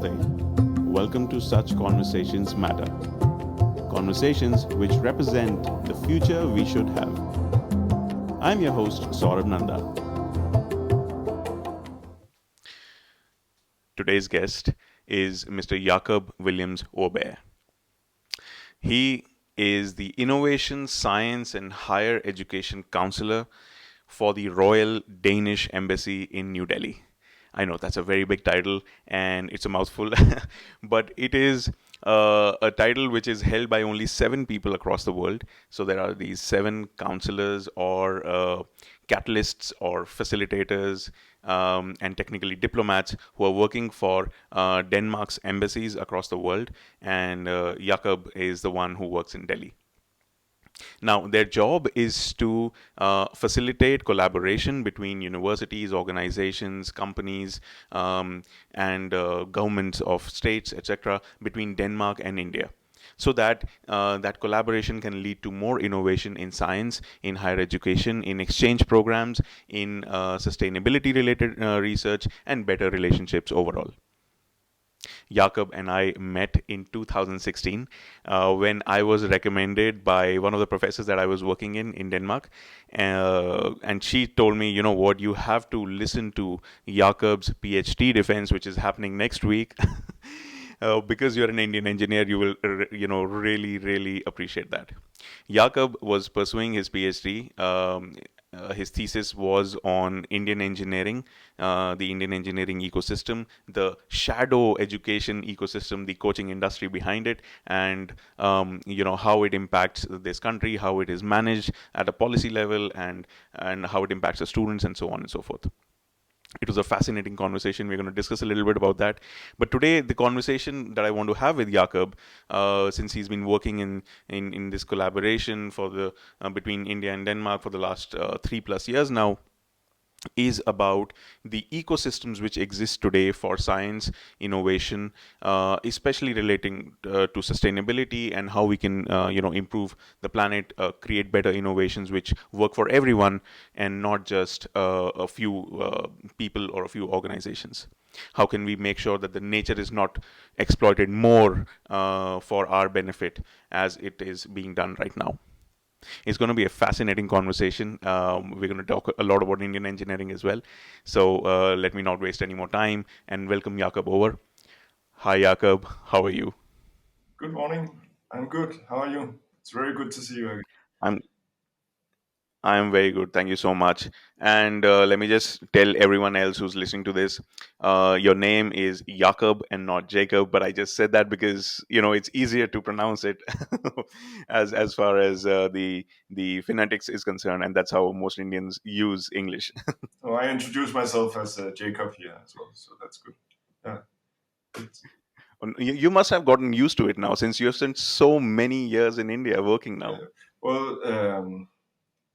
Namaste. Welcome to Such Conversations Matter. Conversations which represent the future we should have. I'm your host, Saurabh Nanda. Today's guest is Mr. Jakob Williams Ørberg. He is the Innovation, Science and Higher Education Counsellor for the Royal Danish Embassy in New Delhi. I know that's a very big title and it's a mouthful, but it is a title which is held by only 7 people across the world. So there are these 7 counselors or catalysts or facilitators and technically diplomats who are working for Denmark's embassies across the world. And Jakob is the one who works in Delhi. Now, their job is to facilitate collaboration between universities, organizations, companies, and governments of states, etc., between Denmark and India, so that that collaboration can lead to more innovation in science, in higher education, in exchange programs, in sustainability-related research, and better relationships overall. Jakob and I met in 2016 when I was recommended by one of the professors that I was working in Denmark. And she told me, you know what, you have to listen to Jakob's PhD defense, which is happening next week. Because you're an Indian engineer, you will, really, really appreciate that. Jakob was pursuing his PhD. His thesis was on Indian engineering, the Indian engineering ecosystem, the shadow education ecosystem, the coaching industry behind it, and how it impacts this country, how it is managed at a policy level, and how it impacts the students, and so on and so forth. It was a fascinating conversation. We're going to discuss a little bit about that. But today, the conversation that I want to have with Jakob, since he's been working in this collaboration for the between India and Denmark for the last 3+ years now, is about the ecosystems which exist today for science, innovation, especially relating to sustainability and how we can, improve the planet, create better innovations which work for everyone and not just a few people or a few organizations. How can we make sure that the nature is not exploited more for our benefit as it is being done right now? It's going to be a fascinating conversation. We're going to talk a lot about Indian engineering as well. So let me not waste any more time and welcome Jakob over. Hi, Jakob. How are you? Good morning. I'm good. How are you? It's very good to see you again. I'm I'm very good. Thank you so much. And let me just tell everyone else who's listening to this, your name is Jakob and not Jacob. But I just said that because it's easier to pronounce it as far as the phonetics is concerned, and that's how most Indians use English. Oh, I introduced myself as Jacob here as well, so that's good. Yeah. It's- You must have gotten used to it now since you've spent so many years in India working now. yeah. Well,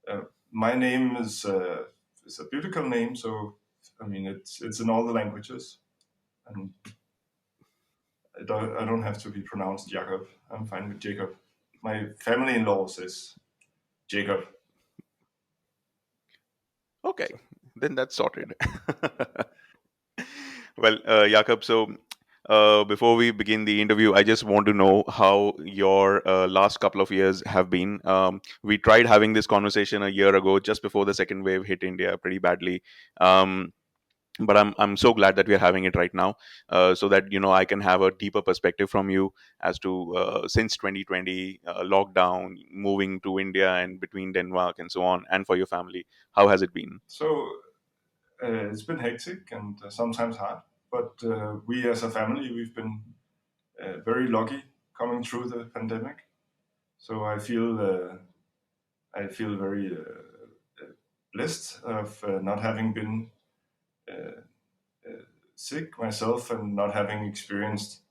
uh, my name is a biblical name, so I mean it's in all the languages, and I don't have to be pronounced Jacob. I'm fine with Jacob. My family-in-law says Jacob. Okay, So then that's sorted. Well, Jakob, so before we begin the interview, I just want to know how your last couple of years have been. We tried having this conversation a year ago, just before the second wave hit India pretty badly. Um, but I'm so glad that we are having it right now, so that I can have a deeper perspective from you as to since 2020 lockdown, moving to India and between Denmark and so on, and for your family, how has it been? so it's been hectic and sometimes hard, but we as a family we've been very lucky coming through the pandemic. So I feel very blessed of not having been uh, sick myself and not having experienced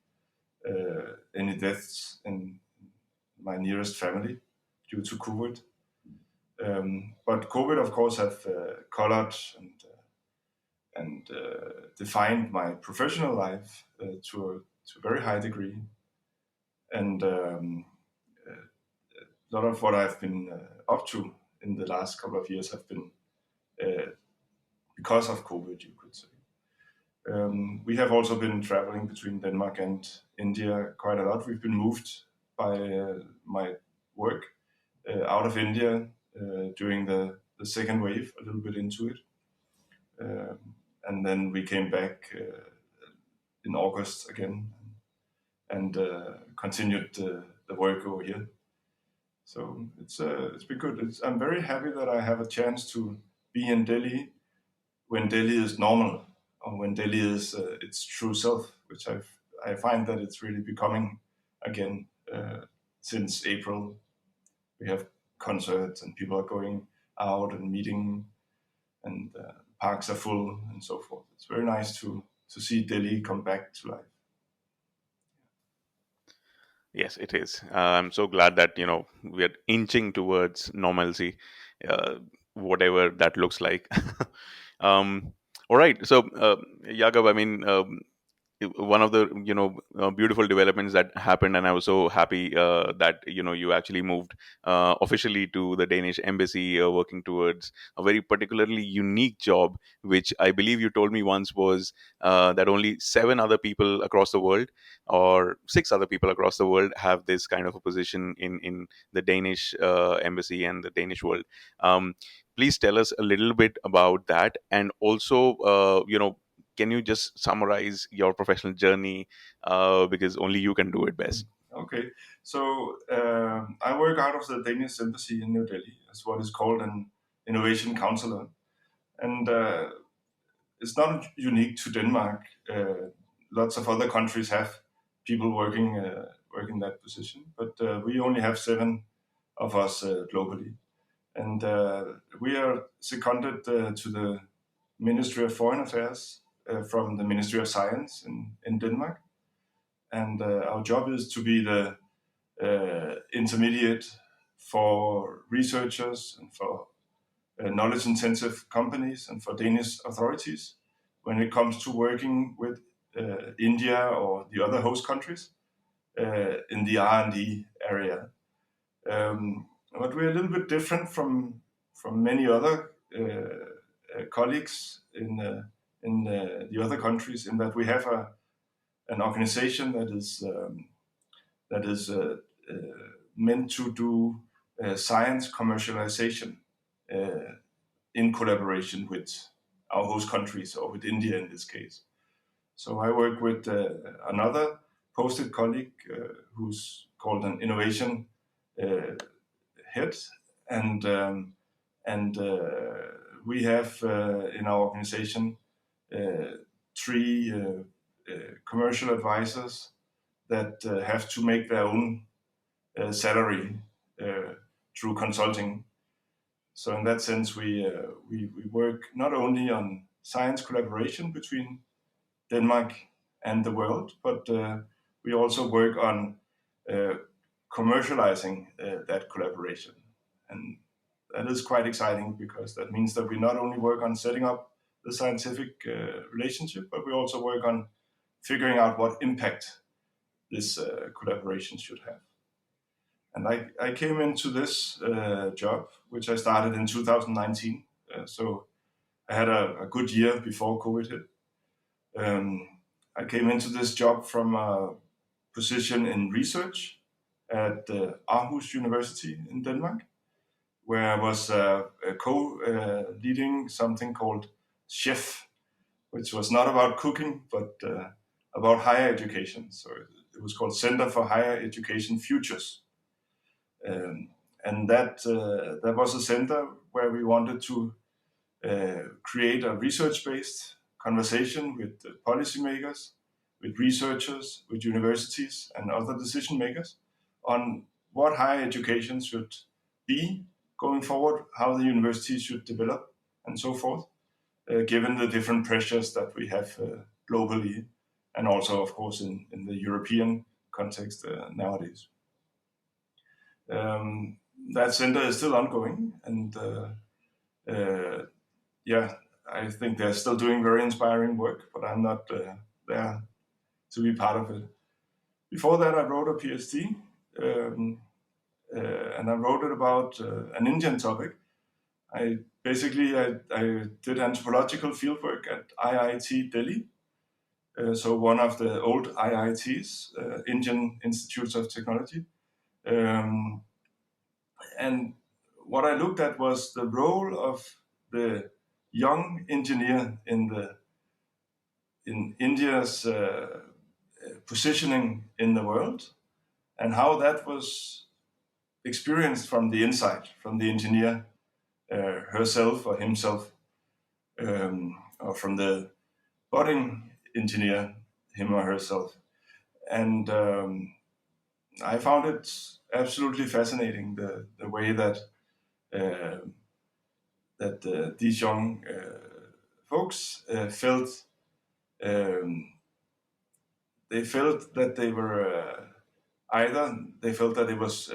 any deaths in my nearest family due to COVID. But COVID, of course, have colored and defined my professional life to a very high degree, and a lot of what I've been up to in the last couple of years have been uh, because of COVID, you could say. We have also been traveling between Denmark and India quite a lot. We've been moved by my work out of India during the second wave, a little bit into it. And then we came back in August again and continued the work over here. So it's been good. I'm very happy that I have a chance to be in Delhi when Delhi is normal, or when Delhi is its true self, which I find that it's really becoming again since April. We have concerts and people are going out and meeting, and parks are full and so forth. It's very nice to see Delhi come back to life. Yes, it is. I'm so glad that we are inching towards normalcy, uh, whatever that looks like. um, all right. So, Jakob, I mean, one of the beautiful developments that happened, and I was so happy that you actually moved officially to the Danish Embassy, working towards a very particularly unique job, which I believe you told me once was that only 7 other people across the world, or 6 other people across the world, have this kind of a position in the Danish Embassy and the Danish world. Please tell us a little bit about that, and also can you just summarize your professional journey, because only you can do it best? Okay, so I work out of the Danish Embassy in New Delhi as what is called an innovation counsellor, and it's not unique to Denmark. Lots of other countries have people working that position, but we only have 7 of us globally, and we are seconded to the Ministry of Foreign Affairs from the Ministry of Science in Denmark, and our job is to be the intermediate for researchers and for knowledge-intensive companies and for Danish authorities when it comes to working with India or the other host countries in the R&D area. But we're a little bit different from many other colleagues in the other countries, in that we have an organization that is meant to do science commercialization in collaboration with our host countries, or with India in this case. So I work with another posted colleague who's called an innovation head, and we have in our organization 3 commercial advisors that have to make their own salary through consulting. So in that sense, we work not only on science collaboration between Denmark and the world, but we also work on commercializing that collaboration. And that is quite exciting, because that means that we not only work on setting up the scientific relationship, but we also work on figuring out what impact this collaboration should have. And I came into this job, which I started in 2019. So I had a good year before COVID hit. I came into this job from a position in research at Aarhus University in Denmark, where I was co-leading something called CHEF, which was not about cooking, but about higher education. So it was called Center for Higher Education Futures. And that was a center where we wanted to create a research-based conversation with policymakers, with researchers, with universities and other decision makers on what higher education should be going forward, how the universities should develop, and so forth, given the different pressures that we have globally, and also, of course, in the European context nowadays. That center is still ongoing, and I think they're still doing very inspiring work, but I'm not there to be part of it. Before that, I wrote a PhD, and I wrote it about an Indian topic. I did anthropological fieldwork at IIT Delhi, so one of the old IITs, Indian Institutes of Technology. Um, and what I looked at was the role of the young engineer in India's positioning in the world, and how that was experienced from the inside, from the engineer herself or himself, or from the budding engineer, him or herself. And I found it absolutely fascinating, the way that uh, these young folks felt. Um, they felt that they were either they felt that it was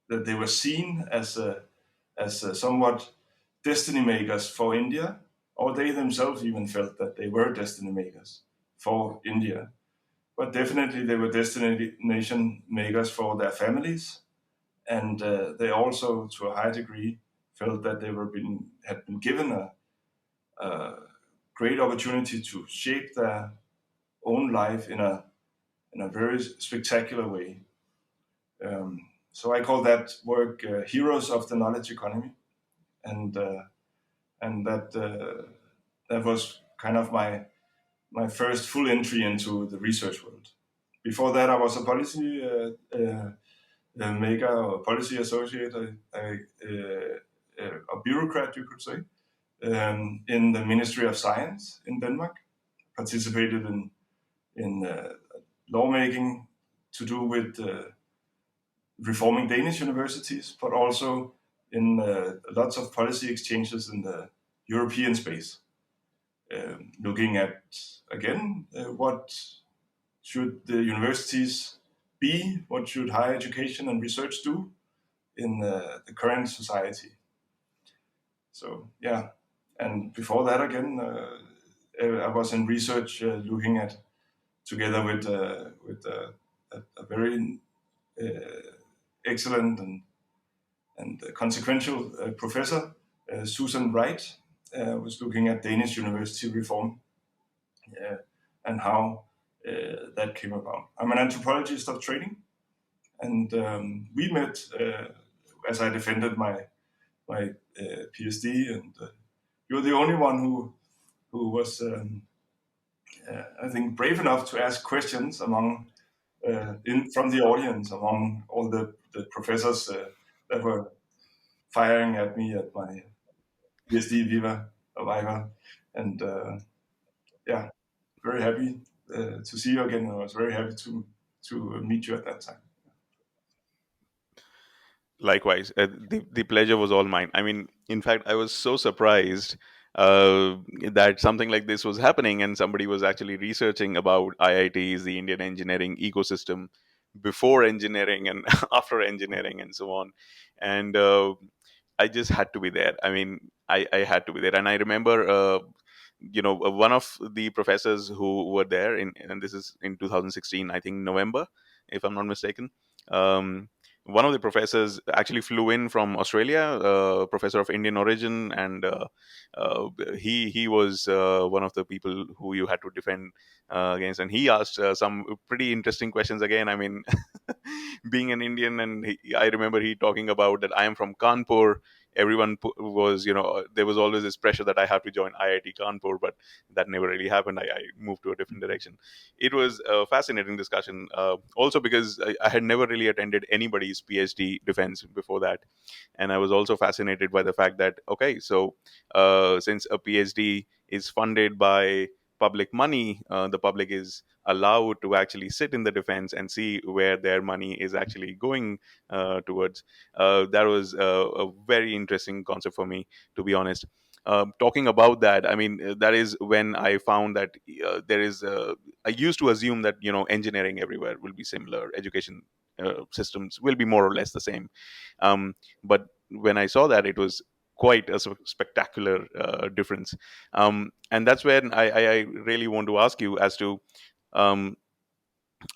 that they were seen as somewhat destiny makers for India, or they themselves even felt that they were destiny makers for India. But definitely they were destination makers for their families, and they also, to a high degree, felt that had been given a great opportunity to shape their own life in a very spectacular way. So I call that work "Heroes of the Knowledge Economy," and that was kind of my first full entry into the research world. Before that, I was a policy maker or policy associate, a bureaucrat, you could say, in the Ministry of Science in Denmark. Participated in lawmaking to do with reforming Danish universities, but also in lots of policy exchanges in the European space, looking at again what should the universities be, what should higher education and research do in the current society. So yeah, and before that again, I was in research looking at together with a very excellent and consequential professor, Susan Wright, was looking at Danish university reform uh, and how that came about. I'm an anthropologist of training, and we met as I defended my PhD, and you're the only one who was, I think, brave enough to ask questions among from the audience, among all the professors that were firing at me at my PhD Viva, and yeah, very happy to see you again. I was very happy to meet you at that time. Likewise, the pleasure was all mine. I mean, in fact, I was so surprised that something like this was happening, and somebody was actually researching about IITs, the Indian engineering ecosystem, before engineering and after engineering, and so on. And I just had to be there. I mean, I had to be there, and I remember. One of the professors who were there and this is in 2016, I think November, if I'm not mistaken. Um, One of the professors actually flew in from Australia, professor of Indian origin, and he was one of the people who you had to defend against. And he asked some pretty interesting questions again. I mean, being an Indian, and I remember he talking about that I am from Kanpur. Everyone was, there was always this pressure that I have to join IIT Kanpur, but that never really happened. I moved to a different direction. It was a fascinating discussion, also because I had never really attended anybody's PhD defense before that. And I was also fascinated by the fact that, okay, so since a PhD is funded by public money, the public is allowed to actually sit in the defense and see where their money is actually going towards. That was a very interesting concept for me, to be honest. Talking about that, I mean, that is when I found that there is. I used to assume that engineering everywhere will be similar, education systems will be more or less the same. But when I saw that, it was quite a spectacular difference. And that's when I really want to ask you as to um,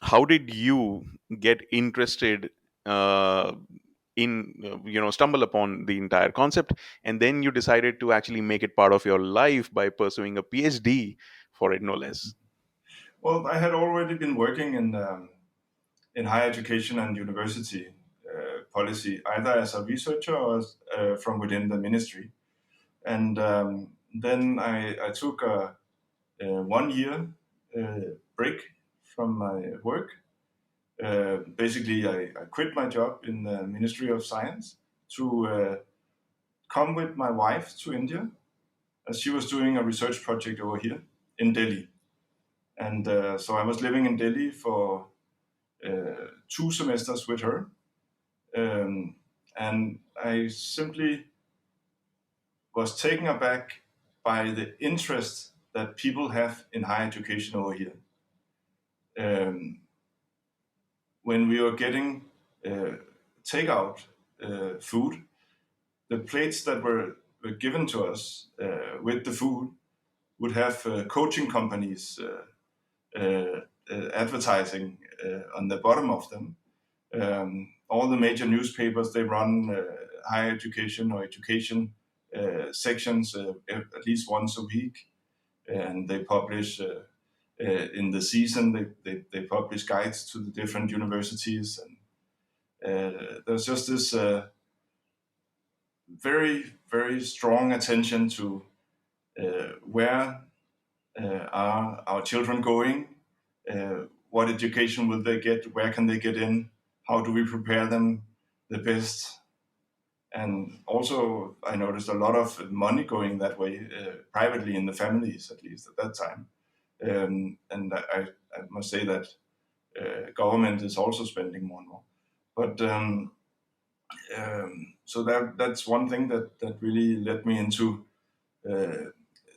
how did you get interested uh, in stumble upon the entire concept, and then you decided to actually make it part of your life by pursuing a PhD for it, no less. Well, I had already been working in higher education and university policy, either as a researcher or from within the ministry. And then I took a 1 year break from my work. Basically, I quit my job in the Ministry of Science to come with my wife to India, as she was doing a research project over here in Delhi. And so I was living in Delhi for 2 semesters with her. And I simply was taken aback by the interest that people have in higher education over here. When we were getting takeout food, the plates that were given to us with the food would have coaching companies advertising on the bottom of them. All the major newspapers, they run higher education or education sections at least once a week, and they publish in the season, they publish guides to the different universities, and there's just this very, very strong attention to where are our children going, what education will they get, where can they get in, how do we prepare them the best. And also I noticed a lot of money going that way, privately in the families, at least at that time. And I must say that government is also spending more and more. But so that's one thing that really led me into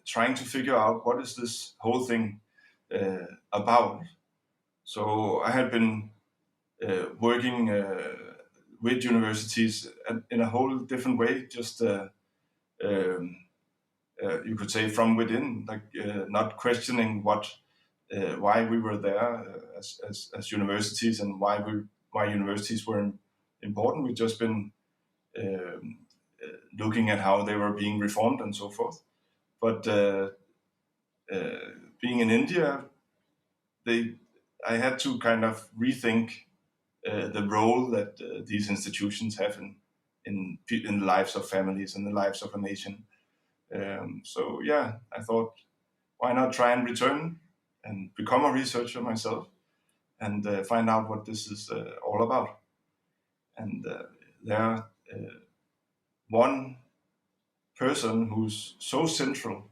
trying to figure out what is this whole thing about. So I had been working with universities in a whole different way, just you could say from within, like not questioning why we were there as universities and why universities were important. We've just been looking at how they were being reformed and so forth. But being in India, I had to kind of rethink the role that these institutions have in the lives of families and the lives of a nation. So yeah, I thought, why not try and return and become a researcher myself and find out what this is all about. And there one person who's so central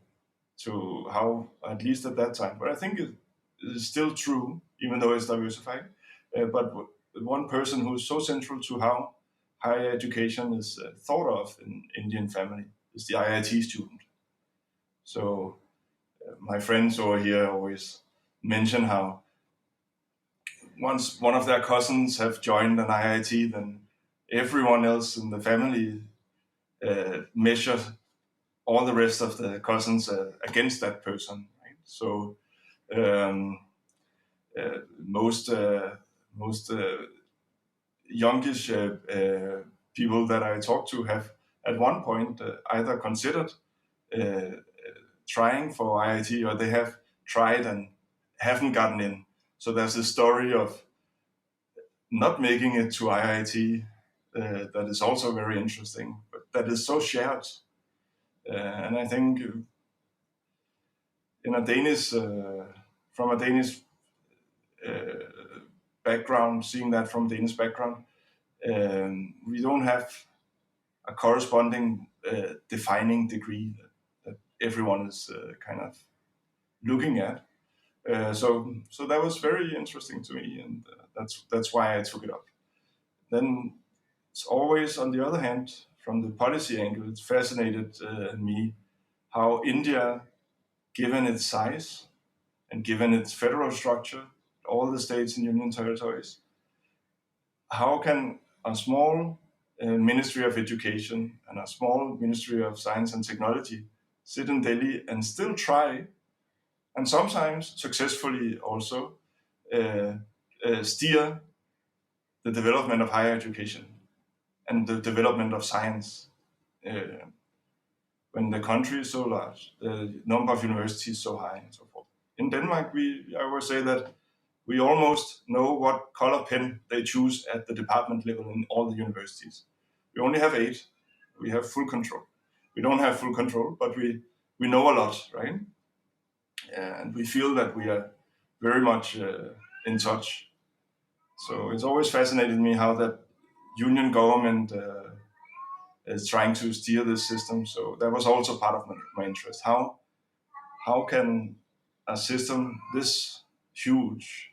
to how, at least at that time, but I think it is still true, even though it's diversified, but one person who is so central to how higher education is thought of in Indian family is the IIT student. So my friends over here always mention how once one of their cousins have joined an IIT, then everyone else in the family measures all the rest of the cousins against that person. Right? So most youngish people that I talk to have at one point either considered trying for IIT, or they have tried and haven't gotten in. So there's a story of not making it to IIT that is also very interesting, but that is so shared. And I think in a Danish, from a Danish background, seeing that from Danish background, we don't have a corresponding defining degree that everyone is kind of looking at. So that was very interesting to me, and that's why I took it up. Then it's always, on the other hand, from the policy angle, it's fascinated me how India, given its size and given its federal structure, all the states and union territories, how can a small Ministry of Education and a small Ministry of Science and Technology sit in Delhi and still try, and sometimes successfully also, steer the development of higher education and the development of science when the country is so large, the number of universities so high, and so forth. in Denmark, I would say that we almost know what color pen they choose at the department level in all the universities. We only have 8. We have full control. We don't have full control, but we know a lot, right? And we feel that we are very much in touch. So it's always fascinated me how that union government is trying to steer this system. So that was also part of my interest. How can a system this huge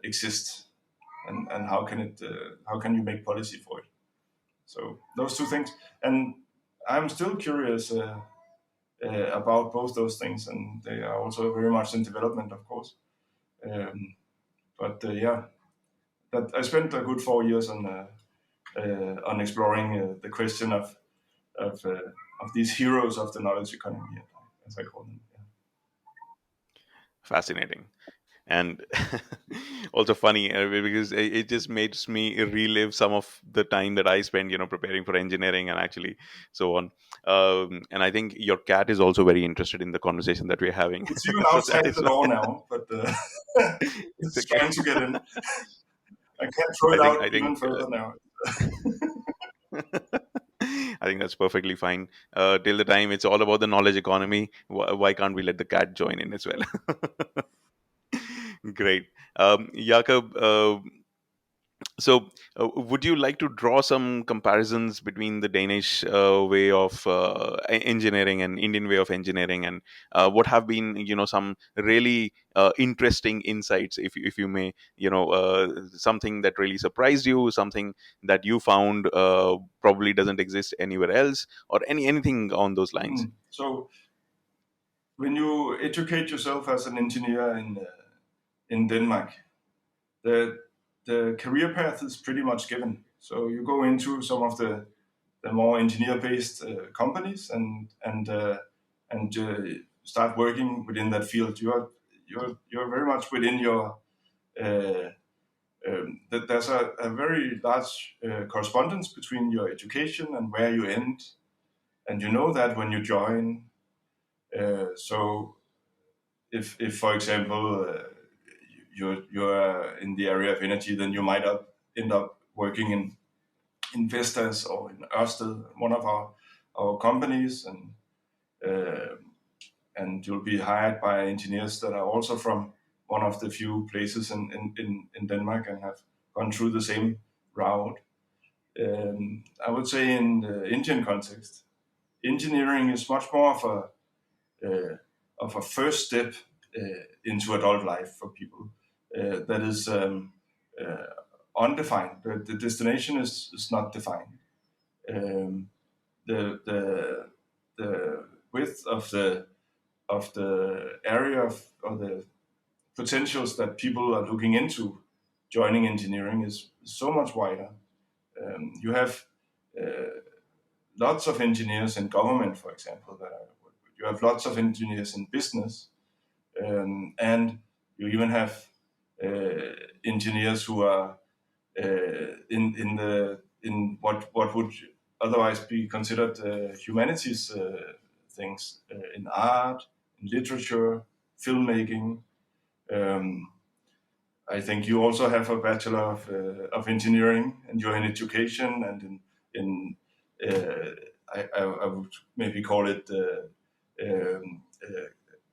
exist, and how can you make policy for it? So those two things, and I'm still curious about both those things, and they are also very much in development, of course. But yeah, that I spent a good 4 years on exploring the question of these heroes of the knowledge economy, as I call them. Yeah. Fascinating. And also funny, because it just makes me relive some of the time that I spent, preparing for engineering and actually so on. And I think your cat is also very interested in the conversation that we're having. It's even So that outside is the why door now, but it's it's okay. trying to get in. I can't throw I it think out I even think further now. I think that's perfectly fine. Till the time it's all about the knowledge economy, why can't we let the cat join in as well? Great. Jakob, would you like to draw some comparisons between the Danish way of engineering and Indian way of engineering, and what have been, some really interesting insights, if you may, something that really surprised you, something that you found probably doesn't exist anywhere else, or anything on those lines? So when you educate yourself as an engineer in Denmark, the career path is pretty much given. So you go into some of the more engineer-based companies and start working within that field. You're very much within your uh, there's a very large correspondence between your education and where you end, and you know that when you join. So if for example you're in the area of energy, then you might end up working in Vestas or in Ørsted, one of our companies, uh, and you'll be hired by engineers that are also from one of the few places in Denmark and have gone through the same route. I would say in the Indian context, engineering is much more of a first step into adult life for people that is undefined. The destination is not defined. Um, the width of the area of the potentials that people are looking into joining engineering is so much wider. You have lots of engineers in government, for example. You have lots of engineers in business, and you even have engineers who are in what would otherwise be considered humanities things, in art, in literature, filmmaking. Um, I think you also have a bachelor of engineering, and you're in education and in I would maybe call it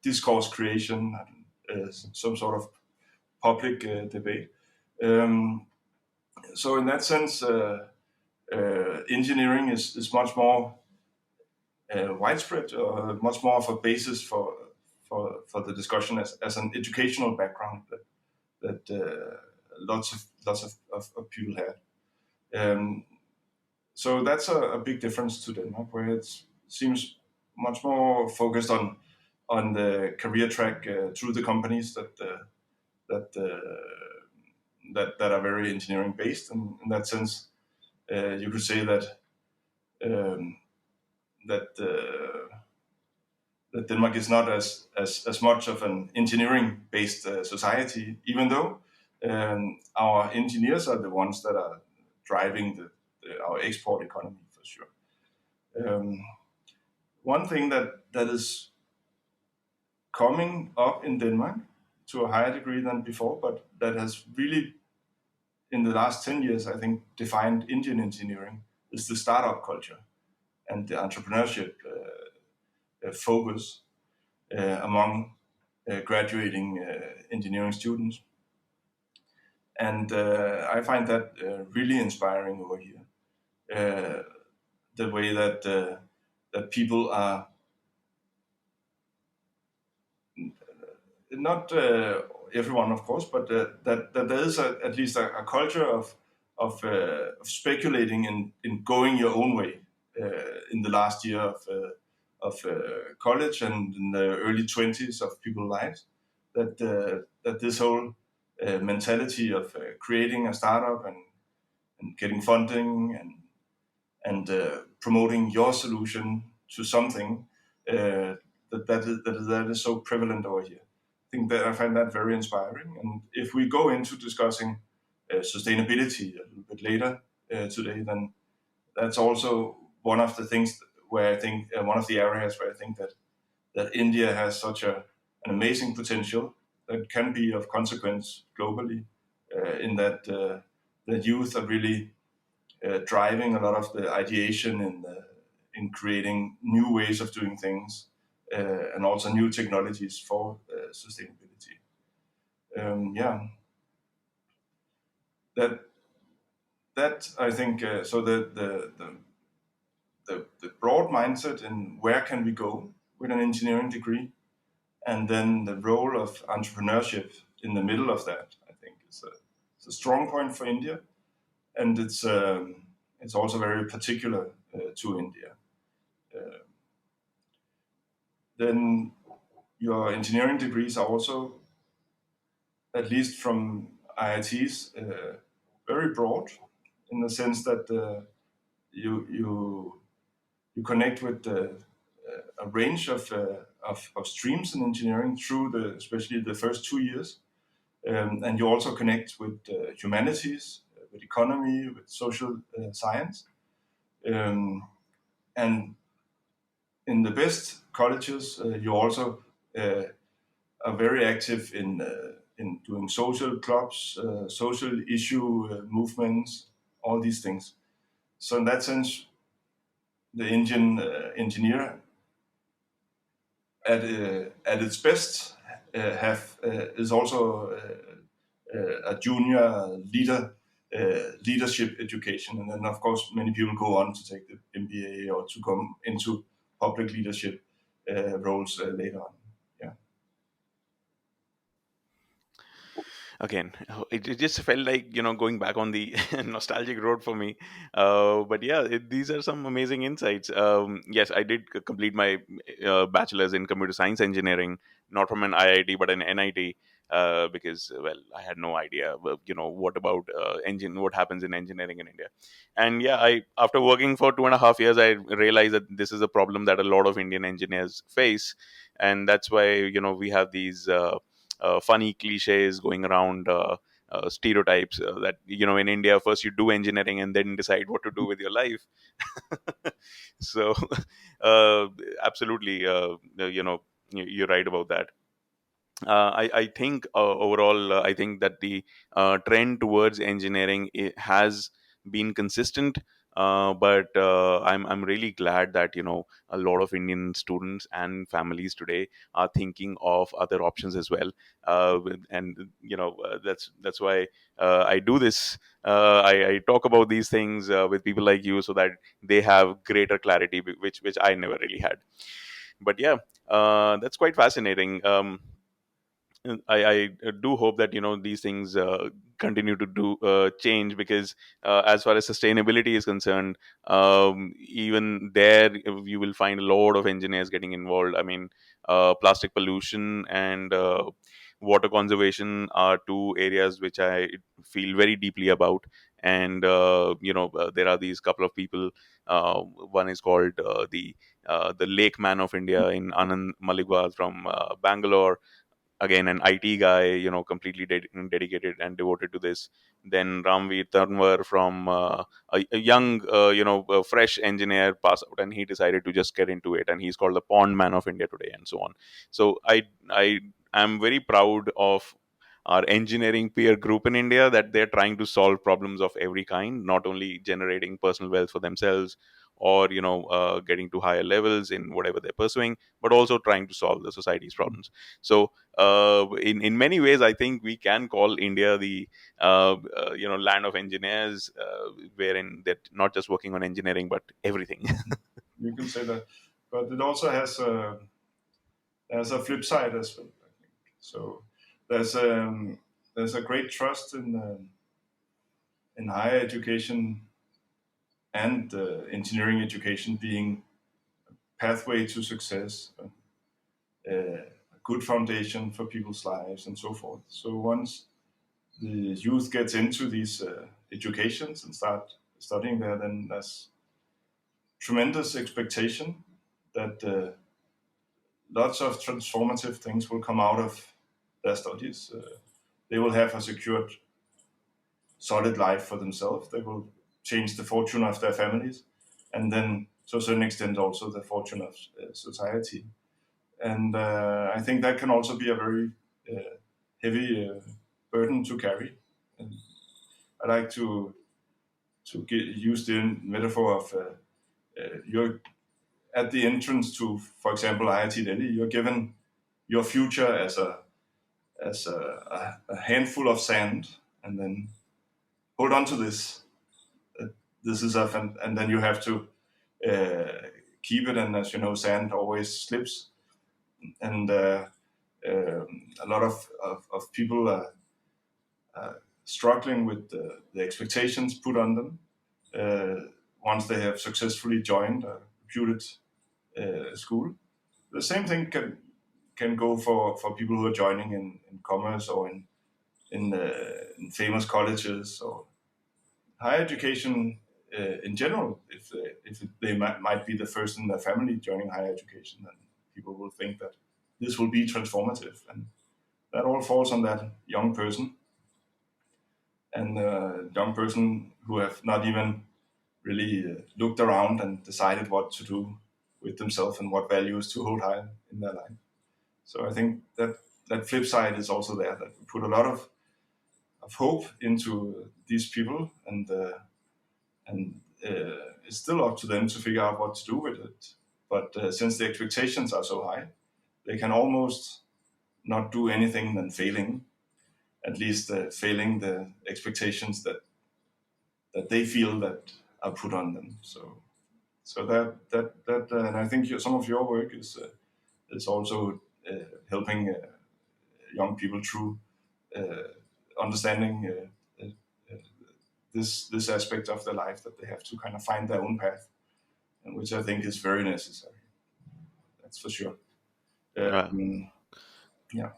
discourse creation, some sort of public debate. Um, so in that sense, engineering is much more widespread, much more of a basis for the discussion as an educational background that lots of people had. So that's a big difference to Denmark, where it seems much more focused on the career track through the companies that that are very engineering based. And in that sense, you could say that um, that that Denmark is not as much of an engineering based society, even though our engineers are the ones that are driving our export economy for sure. One thing that is coming up in Denmark to a higher degree than before, but that has really, in the last 10 years, I think, defined Indian engineering is the startup culture and the entrepreneurship focus among graduating engineering students. And I find that really inspiring over here. The way that people are not everyone, of course, but that there is at least a culture of speculating in going your own way in the last year of college and in the early 20s of people's lives. That this whole mentality of creating a startup and getting funding and promoting your solution to something that is so prevalent over here. I think that I find that very inspiring. And if we go into discussing sustainability a little bit later today, then that's also one of the things where I think one of the areas where I think that India has such an amazing potential that can be of consequence globally. In that youth are really driving a lot of the ideation in creating new ways of doing things and also new technologies for sustainability. Yeah, that I think so. The broad mindset in where can we go with an engineering degree, and then the role of entrepreneurship in the middle of that, I think is a strong point for India, and it's also very particular to India. Uh, then your engineering degrees are also, at least from IITs, very broad in the sense that you connect with a range of streams in engineering through especially the first 2 years, and you also connect with humanities, with economy, with social science, and in the best colleges, you also are very active in doing social clubs, social issue movements, all these things. So in that sense, the Indian engineer at its best have is also a junior leadership education, and then of course many people go on to take the MBA or to come into public leadership roles later on. Yeah. Again, it just felt like, going back on the nostalgic road for me. But yeah, these are some amazing insights. Yes, I did complete my bachelor's in computer science engineering, not from an IIT but an NIT, because, well, I had no idea what about what happens in engineering in India. And yeah, I after working for 2.5 years, I realized that this is a problem that a lot of Indian engineers face. And that's why we have these funny cliches going around, stereotypes, that in India first you do engineering and then decide what to do with your life. So uh, absolutely, you're right about that. I think overall, I think that the trend towards engineering has been consistent. But I'm really glad that a lot of Indian students and families today are thinking of other options as well. And that's why I do this. I talk about these things with people like you, so that they have greater clarity, which I never really had. But yeah, that's quite fascinating. I do hope that these things continue to do change, because as far as sustainability is concerned, even there you will find a lot of engineers getting involved. I mean, plastic pollution and water conservation are two areas which I feel very deeply about. And there are these couple of people. One is called the Lake Man of India in Anand Maligwal from Bangalore. again an IT guy, completely dedicated and devoted to this. Then Ramveer Tanwar from a young, fresh engineer pass out, and he decided to just get into it, and he's called the Pond Man of India today, and so on. So I am very proud of our engineering peer group in India, that they're trying to solve problems of every kind, not only generating personal wealth for themselves, or getting to higher levels in whatever they're pursuing, but also trying to solve the society's problems. So in many ways, I think we can call India the land of engineers, wherein they're not just working on engineering but everything. You can say that, but it also has a flip side as well. I think so. There's a great trust in higher education and engineering education being pathway to success, a good foundation for people's lives, and so forth. So once the youth gets into these educations and start studying there, then there's tremendous expectation that lots of transformative things will come out of their studies. They will have a secured, solid life for themselves. They will change the fortune of their families, and then to a certain extent also the fortune of society. And I think that can also be a very heavy burden to carry. And I like to use the metaphor of you're at the entrance to, for example, IIT Delhi. You're given your future as a handful of sand, and then hold on to this. This is and then you have to keep it. And as you know, sand always slips, and a lot of people are struggling with the expectations put on them once they have successfully joined a reputed school. The same thing can go for people who are joining in commerce or in famous colleges or higher education in general. If they might be the first in their family joining higher education, then people will think that this will be transformative, and that all falls on that young person, and young person who have not even really looked around and decided what to do with themselves and what values to hold high in their life. So I think that flip side is also there, that we put a lot of hope into these people, and it's still up to them to figure out what to do with it. But since the expectations are so high, they can almost not do anything than failing, at least failing the expectations that they feel that are put on them. So and I think some of your work is also helping young people through uh, understanding this aspect of their life, that they have to kind of find their own path, and which I think is very necessary. That's for sure. Yeah. Um, yeah.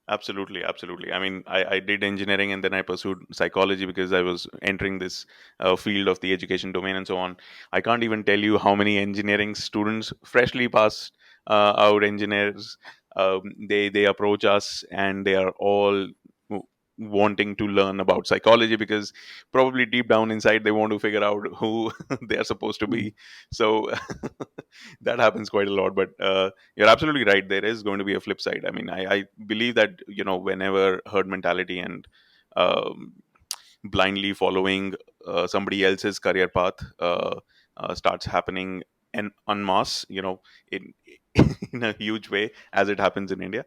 Absolutely, absolutely. I mean, I did engineering and then I pursued psychology because I was entering this field of the education domain and so on. I can't even tell you how many engineering students, freshly passed out engineers, they approach us, and they are all wanting to learn about psychology, because probably deep down inside they want to figure out who they are supposed to Mm. be. So that happens quite a lot. But you're absolutely right, there is going to be a flip side. I mean, I believe that whenever herd mentality and um, blindly following somebody else's career path starts happening en masse, in in a huge way, as it happens in India,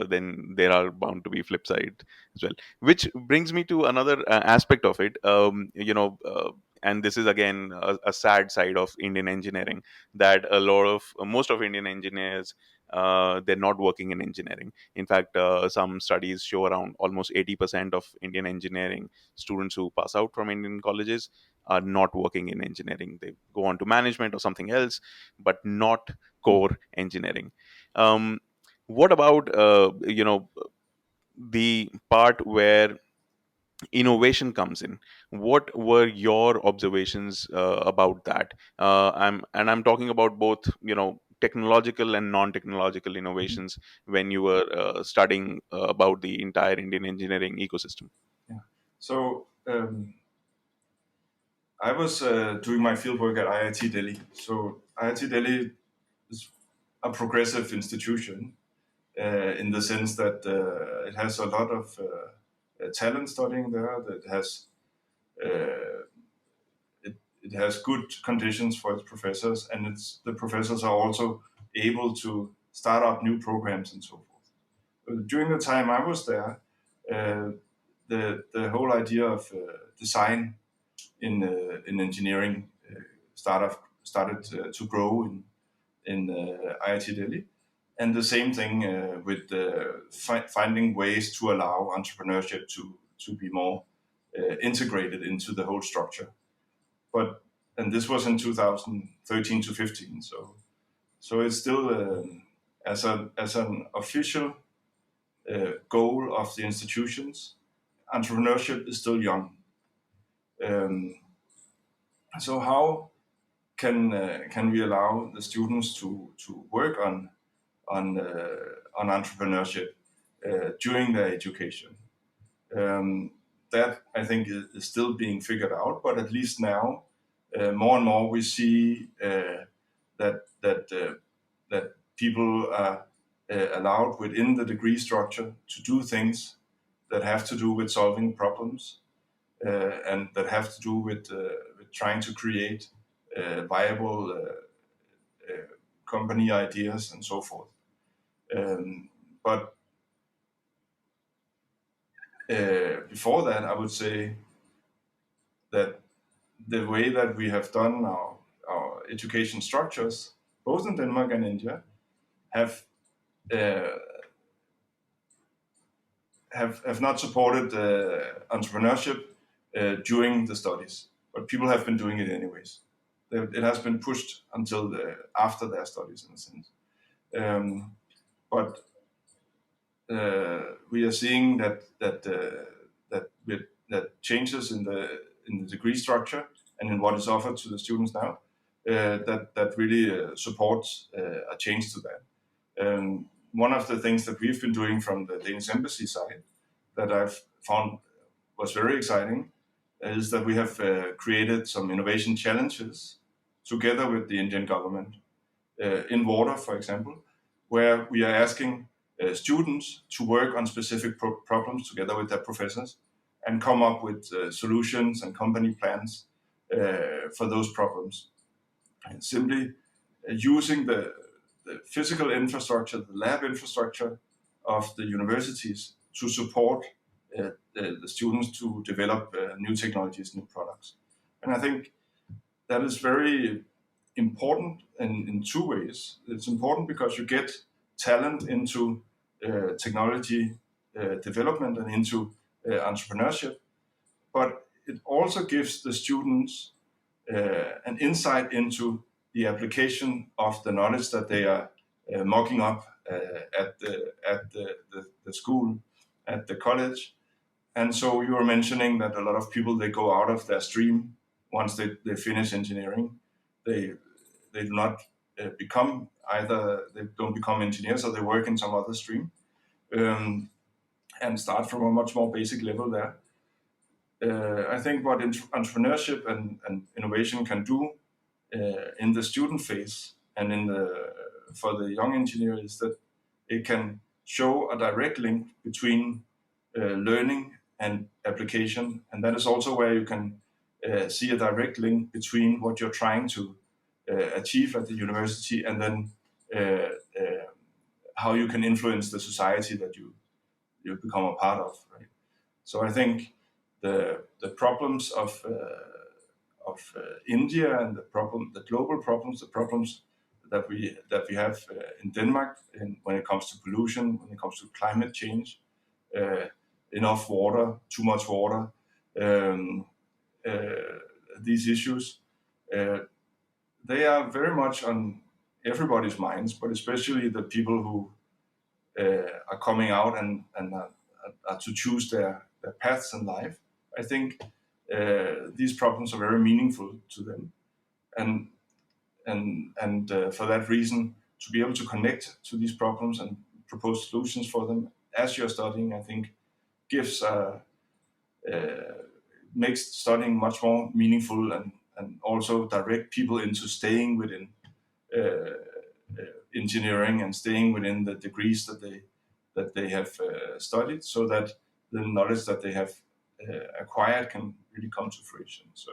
then there are bound to be flip side as well. Which brings me to another aspect of it. And this is again a sad side of Indian engineering, that most of Indian engineers, they're not working in engineering. In fact, some studies show around almost 80% of Indian engineering students who pass out from Indian colleges are not working in engineering. They go on to management or something else, but not core engineering. Um, what about the part where innovation comes in? What were your observations about that? I'm talking about both, technological and non-technological innovations when you were studying about the entire Indian engineering ecosystem? Yeah. So I was doing my fieldwork at IIT Delhi. So IIT Delhi is a progressive institution in the sense that it has a lot of talent studying there. That has it has good conditions for its professors, and the professors are also able to start up new programs and so forth. During the time I was there, the whole idea of design in engineering started to grow in IIT Delhi, and the same thing with finding ways to allow entrepreneurship to be more integrated into the whole structure. And this was in 2013 to 15, so it's still as an official goal of the institutions, entrepreneurship is still young. So how can we allow the students to work on entrepreneurship during their education? That I think is still being figured out, but at least now, more and more we see that people are allowed within the degree structure to do things that have to do with solving problems and that have to do with trying to create viable company ideas and so forth. But before that, I would say that the way that we have done our education structures, both in Denmark and India, have not supported entrepreneurship during the studies, but people have been doing it anyways. It has been pushed until after their studies, in a sense. But we are seeing that changes in the degree structure and in what is offered to the students now, that really supports a change to that. One of the things that we've been doing from the Danish Embassy side that I've found was very exciting is that we have created some innovation challenges together with the Indian government in water, for example, where we are asking students to work on specific problems together with their professors and come up with solutions and company plans for those problems. And simply using the physical infrastructure, the lab infrastructure of the universities to support the students to develop new technologies, new products. And I think that is very important in two ways. It's important because you get talent into technology development and into entrepreneurship, but it also gives the students an insight into the application of the knowledge that they are mocking up at the school, at the college. And so you were mentioning that a lot of people, they go out of their stream once they finish engineering. They do not become either, they don't become engineers or they work in some other stream and start from a much more basic level there. I think what entrepreneurship and innovation can do in the student phase and for the young engineer is that it can show a direct link between learning and application, and that is also where you can see a direct link between what you're trying to achieve at the university and then how you can influence the society that you become a part of. Right? So I think the problems of India and the global problems, the problems that we have in Denmark, when it comes to pollution, when it comes to climate change, enough water, too much water, these issues, they are very much on everybody's minds, but especially the people who are coming out and are to choose their paths in life. I think these problems are very meaningful to them, and for that reason, to be able to connect to these problems and propose solutions for them as you're studying, I think gives makes studying much more meaningful, and also direct people into staying within uh, engineering and staying within the degrees that they have studied, so that the knowledge that they have acquired can really come to fruition. So,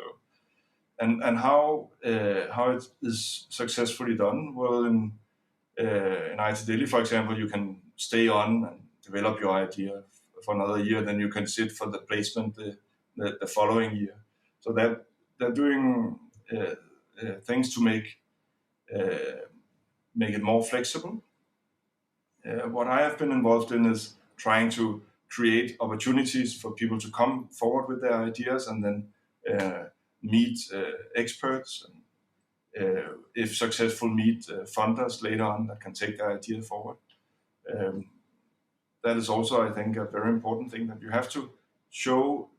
and how it is successfully done? Well, in IT Delhi, for example, you can stay on and develop your idea for another year. Then you can sit for the placement the following year. So they're doing things to make it more flexible. What I have been involved in is trying to create opportunities for people to come forward with their ideas and then meet experts, and if successful, meet funders later on that can take their idea forward. Um, that is also, I think, a very important thing, that you have to show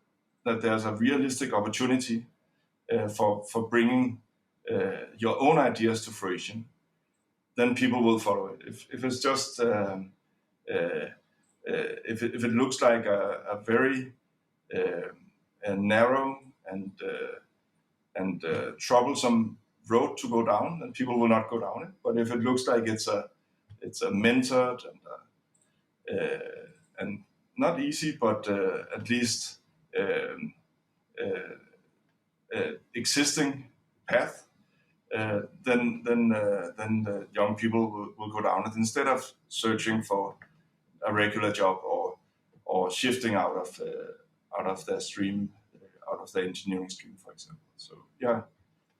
that there's a realistic opportunity for bringing your own ideas to fruition. Then people will follow it. If it's just if it looks like a very narrow and troublesome road to go down, then people will not go down it. But if it looks like it's a mentored and not easy, but at least um, existing path, then the young people will go down it instead of searching for a regular job, or shifting out of their stream, out of the engineering stream, for example. So yeah,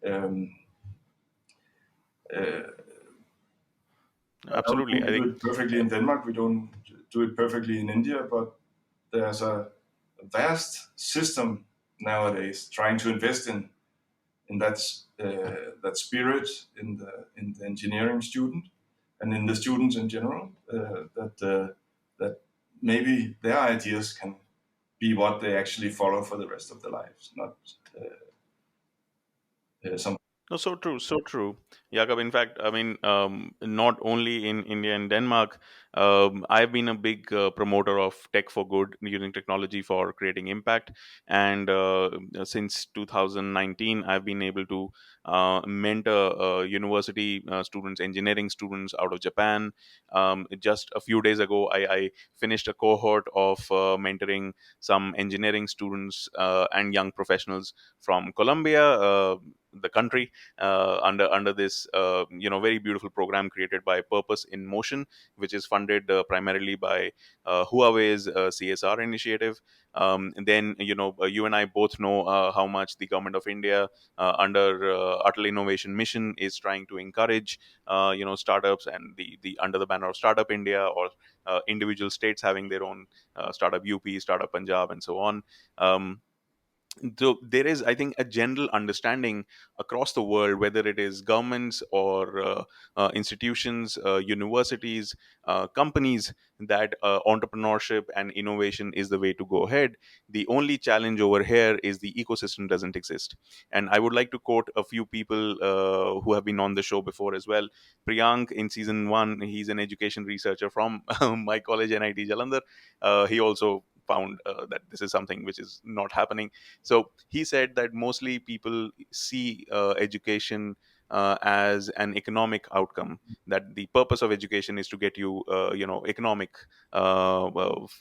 um, uh, we Absolutely. I don't do think it perfectly in Denmark. We don't do it perfectly in India, but there's a vast system nowadays trying to invest in that spirit in the engineering student and in the students in general. That maybe their ideas can be what they actually follow for the rest of their lives, not some. no, so true, so true, Jakob. In fact, I mean, not only in India and Denmark, I've been a big promoter of tech for good, using technology for creating impact. And since 2019, I've been able to mentor university students, engineering students out of Japan. Just a few days ago, I finished a cohort of mentoring some engineering students and young professionals from Colombia, the country, under this very beautiful program created by Purpose in Motion, which is funded primarily by Huawei's CSR initiative. And then you and I both know how much the government of India, under Atal Innovation Mission, is trying to encourage startups, and the under the banner of Startup India, or individual states having their own startup UP, startup Punjab, and so on. um, so there is, I think, a general understanding across the world, whether it is governments or institutions, universities, companies, that entrepreneurship and innovation is the way to go ahead. The only challenge over here is the ecosystem doesn't exist. And I would like to quote a few people who have been on the show before as well. Priyank, in season 1, he's an education researcher from my college, NIT Jalandhar. He also found that this is something which is not happening. So he said that mostly people see education as an economic outcome. That the purpose of education is to get you, economic, wealth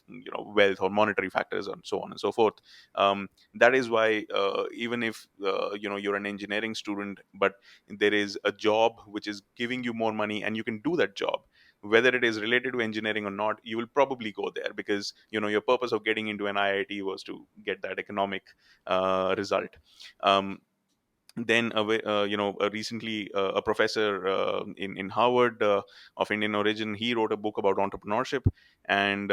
or monetary factors, and so on and so forth. That is why, even if you're an engineering student, but there is a job which is giving you more money, and you can do that job, whether it is related to engineering or not, you will probably go there, because your purpose of getting into an IIT was to get that economic result. Um, then recently, a professor in Harvard, of Indian origin, he wrote a book about entrepreneurship. And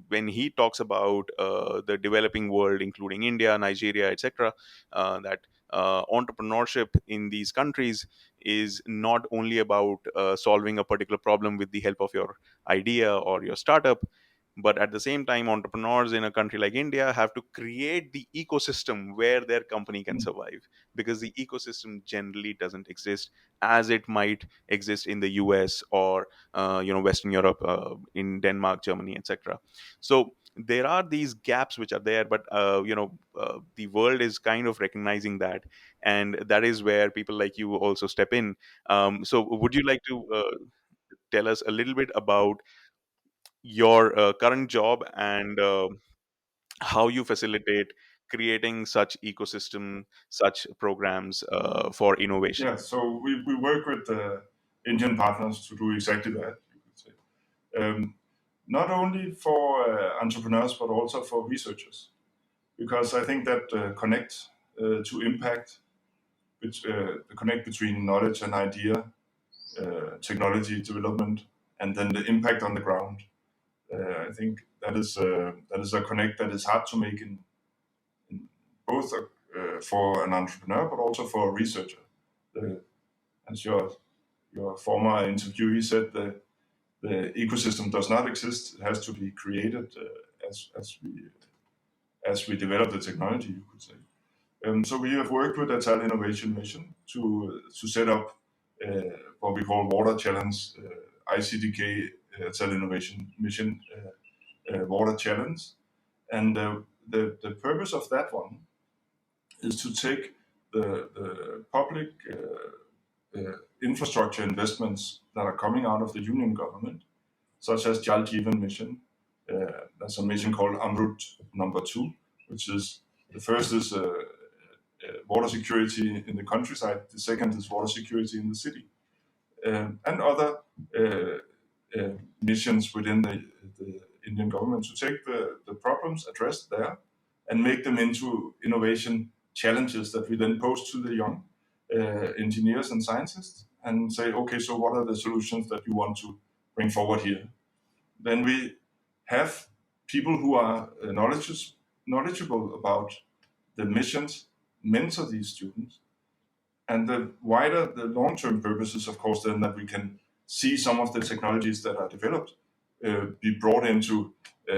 when he talks about the developing world, including India, Nigeria, etc., that entrepreneurship in these countries is not only about solving a particular problem with the help of your idea or your startup, But at the same time, entrepreneurs in a country like India have to create the ecosystem where their company can survive, because the ecosystem generally doesn't exist as it might exist in the US or Western Europe, in Denmark, Germany, etc. So there are these gaps which are there, but the world is kind of recognizing that, and that is where people like you also step in. So would you like to tell us a little bit about your current job and how you facilitate creating such ecosystem, such programs for innovation? Yeah, so we work with Indian partners to do exactly that, you could say. Not only for entrepreneurs, but also for researchers, because I think that connect to impact, which the connect between knowledge and idea, technology development, and then the impact on the ground. I think that is a connect that is hard to make in both for an entrepreneur, but also for a researcher. As your former interviewee said, the ecosystem does not exist; it has to be created as we develop the technology, you could say. So we have worked with the Tal Innovation Mission to set up what we call Water Challenge, ICDK Tal Innovation Mission Water Challenge, and the purpose of that one is to take the public infrastructure investments that are coming out of the Union government, such as Jal Jeevan Mission. There's a mission called Amrut number 2, which is the first is water security in the countryside, the second is water security in the city, and other missions within the Indian government to take the problems addressed there and make them into innovation challenges that we then pose to the young engineers and scientists and say, okay, so what are the solutions that you want to bring forward here? Then we have people who are knowledgeable about the missions mentor these students. And the long-term purpose is, of course, then that we can see some of the technologies that are developed be brought into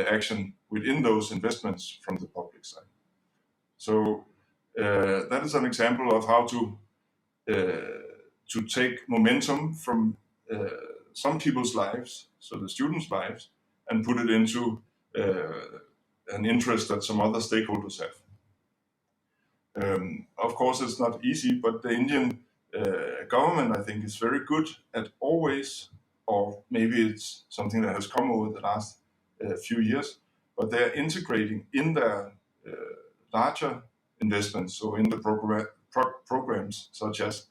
action within those investments from the public side. So that is an example of how to take momentum from some people's lives, so the students' lives, and put it into an interest that some other stakeholders have. Of course, it's not easy, but the Indian government, I think, is very good at always, or maybe it's something that has come over the last few years, but they're integrating in their larger investments, so in the programs such as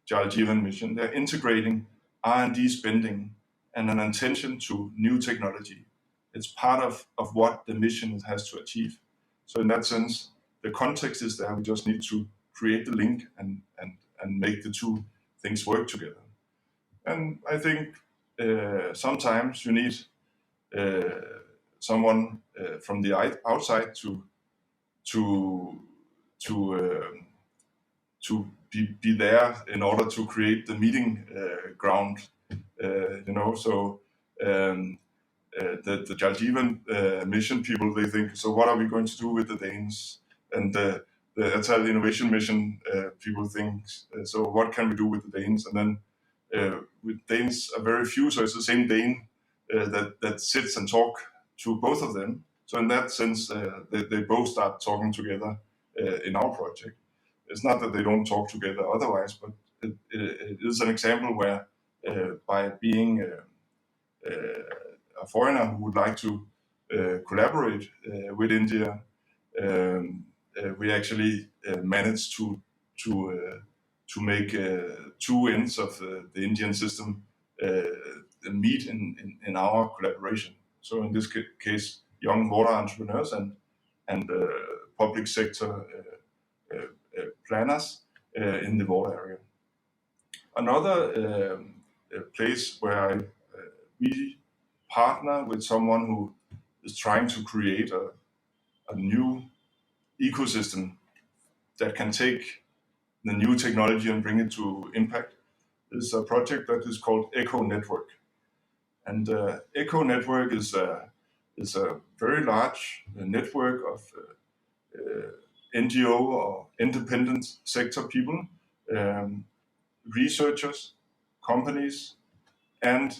Jal Jeevan Mission, they're integrating R&D spending and an attention to new technology. It's part of what the mission has to achieve. So in that sense, the context is there. We just need to create the link and make the two things work together. And I think sometimes you need someone from the outside to be there in order to create the meeting ground. So the Jal Jeevan mission people, they think, so what are we going to do with the Danes? And the Untitled Innovation Mission people think, so what can we do with the Danes? And then with Danes are very few, so it's the same Dane that sits and talk to both of them. So in that sense, they both start talking together in our project. It's not that they don't talk together otherwise, but it is an example where by being a foreigner who would like to collaborate with India, we actually managed to make two ends of the Indian system meet in our collaboration. So in this case, young water entrepreneurs and public sector planners in the water area. Another place where we partner with someone who is trying to create a new ecosystem that can take the new technology and bring it to impact is a project that is called Echo Network. And Echo Network is is a very large network of NGO or independent sector people, researchers, companies, and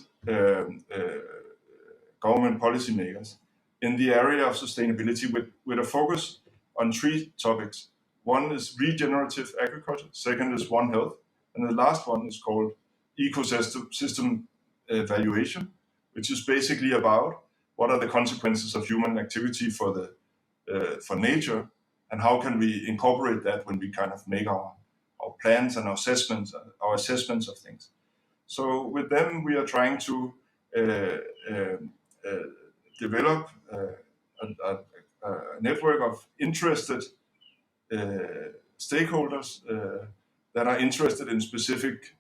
government policymakers in the area of sustainability with a focus on 3 topics. One is regenerative agriculture, second is One Health, and the last one is called ecosystem valuation, which is basically about what are the consequences of human activity for nature, and how can we incorporate that when we kind of make our plans and our assessments of things. So with them, we are trying to develop a network of interested stakeholders that are interested in specific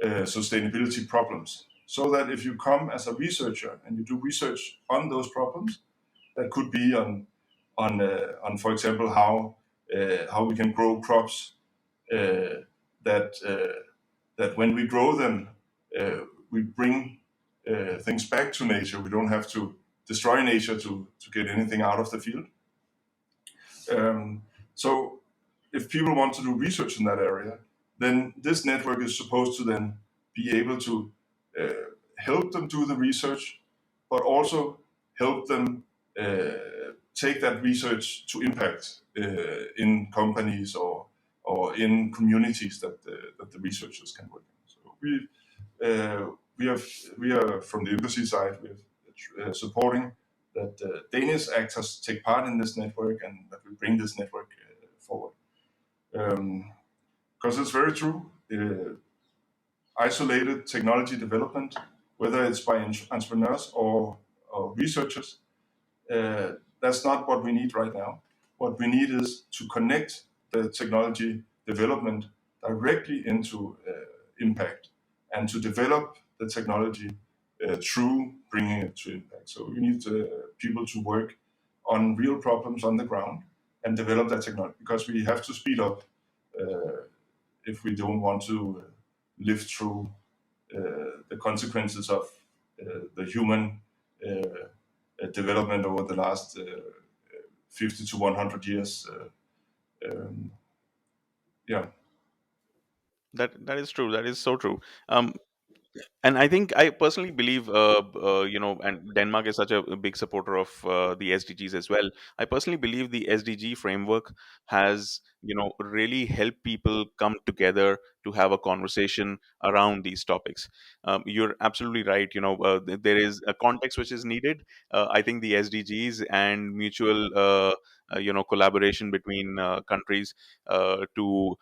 sustainability problems. So that if you come as a researcher and you do research on those problems, that could be on for example, how we can grow crops that when we grow them, we bring things back to nature. We don't have to destroy nature to get anything out of the field. So if people want to do research in that area, then this network is supposed to then be able to help them do the research, but also help them take that research to impact in companies or in communities that the researchers can work in. So we are from the embassy side, we're supporting that Danish actors take part in this network and that we bring this network forward. Because it's very true, isolated technology development, whether it's by entrepreneurs or researchers, that's not what we need right now. What we need is to connect the technology development directly into impact, and to develop the technology through bringing it to impact. So we need people to work on real problems on the ground and develop that technology, because we have to speed up if we don't want to live through the consequences of the human development over the last 50 to 100 years. Yeah. That is true. That is so true. And I think I personally believe, and Denmark is such a big supporter of the SDGs as well. I personally believe the SDG framework has, really helped people come together to have a conversation around these topics. You're absolutely right. There is a context which is needed. I think the SDGs and mutual, collaboration between countries to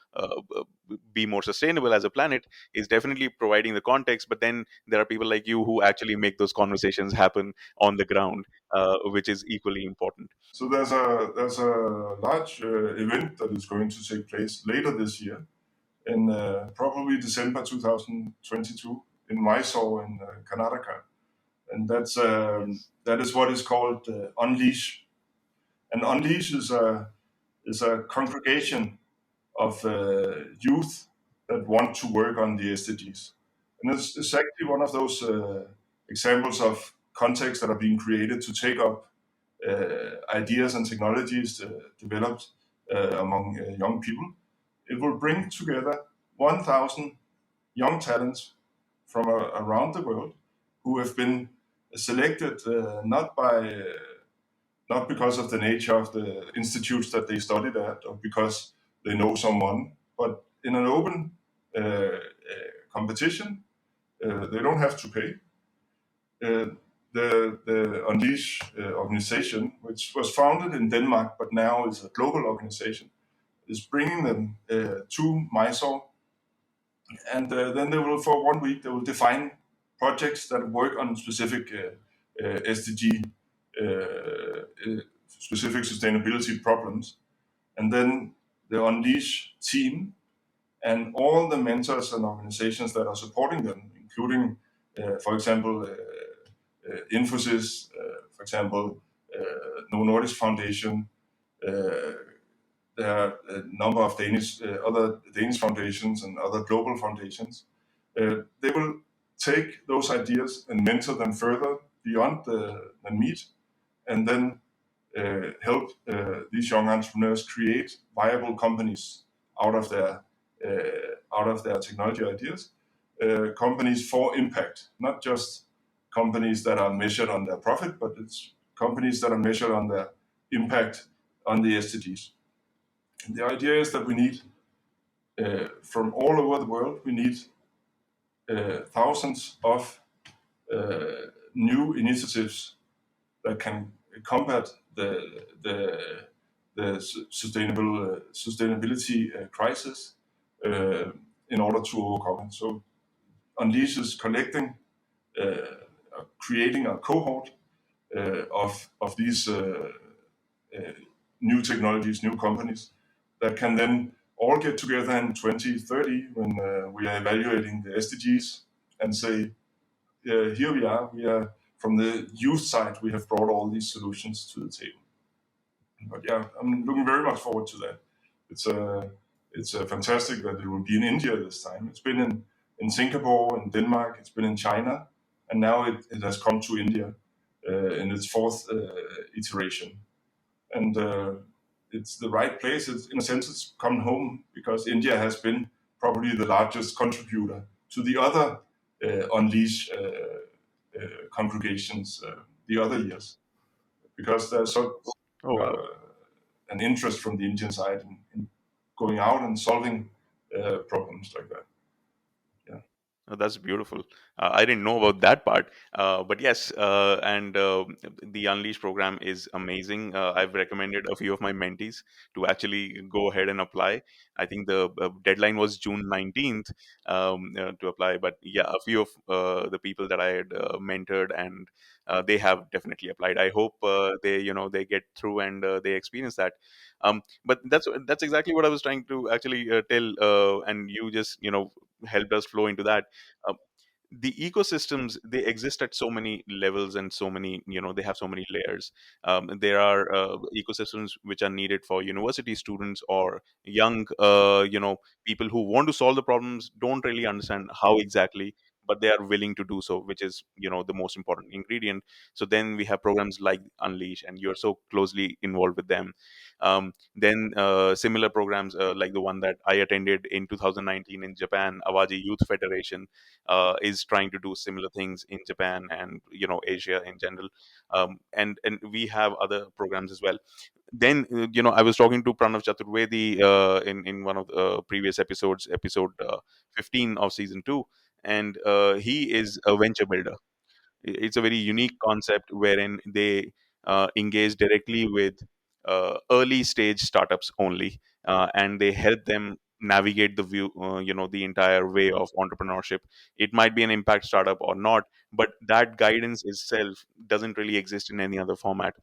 be more sustainable as a planet is definitely providing the context, but then there are people like you who actually make those conversations happen on the ground, which is equally important. So there's a large event that is going to take place later this year, in probably December 2022, in Mysore in Karnataka, and that is what is called Unleash. And Unleash is a congregation of youth that want to work on the SDGs. And it's exactly one of those examples of contexts that are being created to take up ideas and technologies developed among young people. It will bring together 1,000 young talents from around the world who have been selected not because of the nature of the institutes that they studied at or because they know someone, but in an open competition. They don't have to pay. The Unleash organization, which was founded in Denmark but now is a global organization, is bringing them to Mysore, and then they will, for 1 week, they will define projects that work on specific SDG, specific sustainability problems, and then the Unleash team and all the mentors and organizations that are supporting them, including, for example, Infosys, for example, Novo Nordisk Foundation. There are a number of other Danish foundations and other global foundations. They will take those ideas and mentor them further beyond the meet, and then help these young entrepreneurs create viable companies out of their technology ideas, companies for impact, not just companies that are measured on their profit, but it's companies that are measured on their impact on the SDGs. And the idea is that we need, from all over the world, we need thousands of new initiatives that can combat the sustainability crisis in order to overcome it. So Unleash is collecting, creating a cohort of these new technologies, new companies that can then all get together in 2030 when we are evaluating the SDGs and say, here we are from the youth side, we have brought all these solutions to the table. But yeah, I'm looking very much forward to that. It's fantastic that it will be in India this time. It's been in Singapore, in Denmark, it's been in China, and now it has come to India in its fourth iteration. And it's the right place. In a sense, it's come home because India has been probably the largest contributor to the other Unleash congregations the other years, because there's so Oh wow. an interest from the Indian side in going out and solving problems like that. Yeah. Oh, that's beautiful. I didn't know about that part, but yes, and the Unleash program is amazing. I've recommended a few of my mentees to actually go ahead and apply. I think the deadline was June 19th to apply, but yeah, a few of the people that I had mentored, and they have definitely applied. I hope they get through and they experience that. But that's exactly what I was trying to actually tell, and you just helped us flow into that. uh, the ecosystems, they exist at so many levels, and so many, they have so many layers. There are ecosystems which are needed for university students or young people who want to solve the problems, don't really understand how exactly, but they are willing to do so, which is the most important ingredient. So then we have programs like Unleash, and you're so closely involved with them. Then similar programs like the one that I attended in 2019 in Japan, Awaji Youth Federation, is trying to do similar things in Japan and Asia in general. And we have other programs as well. Then I was talking to Pranav Chaturvedi in one of the previous episodes, episode 15 of season 2, and he is a venture builder. It's a very unique concept wherein they engage directly with early stage startups only, and they help them navigate the entire way of entrepreneurship. It might be an impact startup or not, but that guidance itself doesn't really exist in any other format.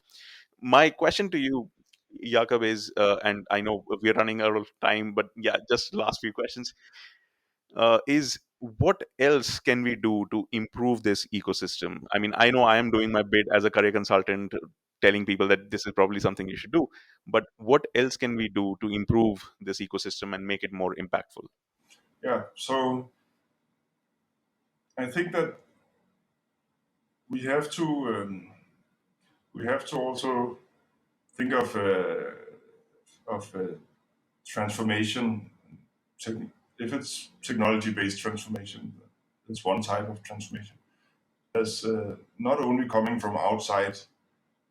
My question to you, Jakob, is, and I know we're running out of time, but yeah, just last few questions, is what else can we do to improve this ecosystem? I mean, I know I am doing my bit as a career consultant, telling people that this is probably something you should do, but what else can we do to improve this ecosystem and make it more impactful? Yeah. So I think that we have to also think of transformation. If it's technology-based transformation, that's one type of transformation. As not only coming from outside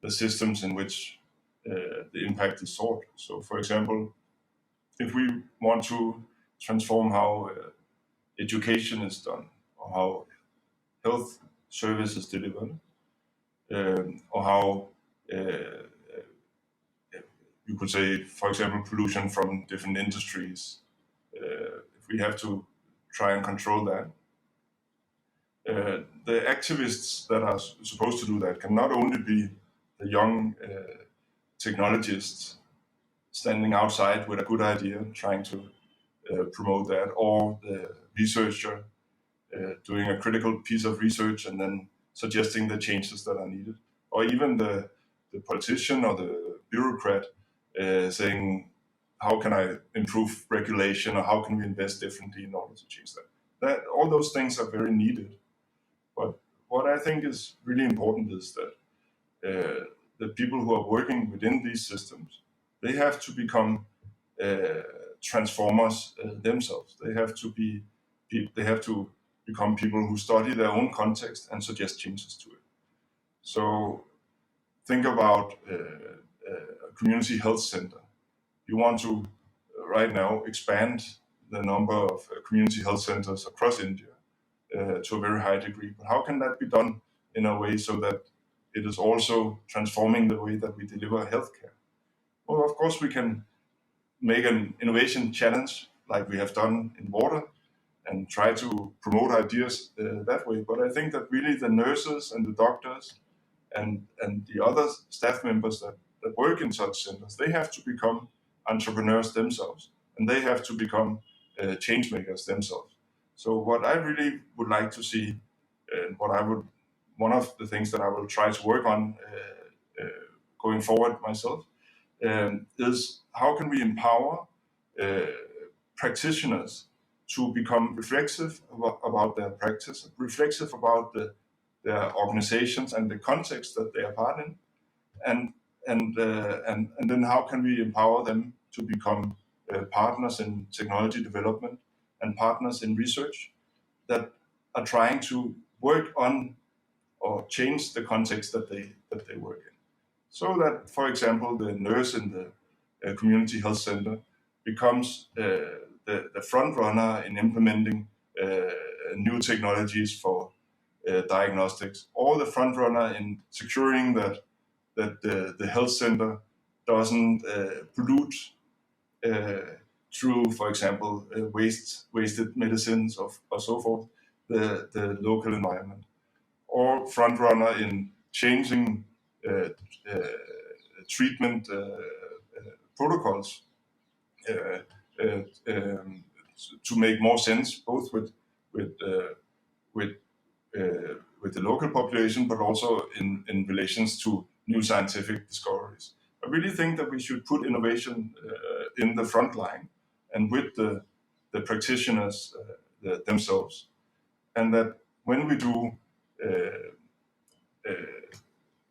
the systems in which the impact is sought. So, for example, if we want to transform how education is done, or how health service is delivered, or how you could say, for example, pollution from different industries, if we have to try and control that, the activists that are supposed to do that can not only be the young technologists standing outside with a good idea, trying to promote that, or the researcher doing a critical piece of research and then suggesting the changes that are needed, or even the politician or the bureaucrat saying, how can I improve regulation, or how can we invest differently in order to change that? All those things are very needed. But what I think is really important is that the people who are working within these systems, they have to become transformers themselves. They have to become people who study their own context and suggest changes to it. So think about a community health center. You want to right now expand the number of community health centers across India to a very high degree. But how can that be done in a way so that it is also transforming the way that we deliver healthcare? Well, of course, we can make an innovation challenge like we have done in water and try to promote ideas that way. But I think that really the nurses and the doctors and the other staff members that work in such centers, they have to become entrepreneurs themselves, and they have to become change makers themselves. So what I really would like to see, and one of the things that I will try to work on going forward myself, is how can we empower practitioners to become reflexive about their practice, reflexive about their organizations and the context that they are part in, and then how can we empower them to become partners in technology development and partners in research that are trying to work on or change the context that they work in. So that, for example, the nurse in the community health center becomes the front runner in implementing new technologies for diagnostics, or the front runner in securing that the health center doesn't pollute through, for example, wasted medicines or so forth, the local environment, or front runner in changing treatment protocols to make more sense, both with the local population, but also in relations to new scientific discoveries. I really think that we should put innovation in the front line and with the practitioners themselves, and that when we do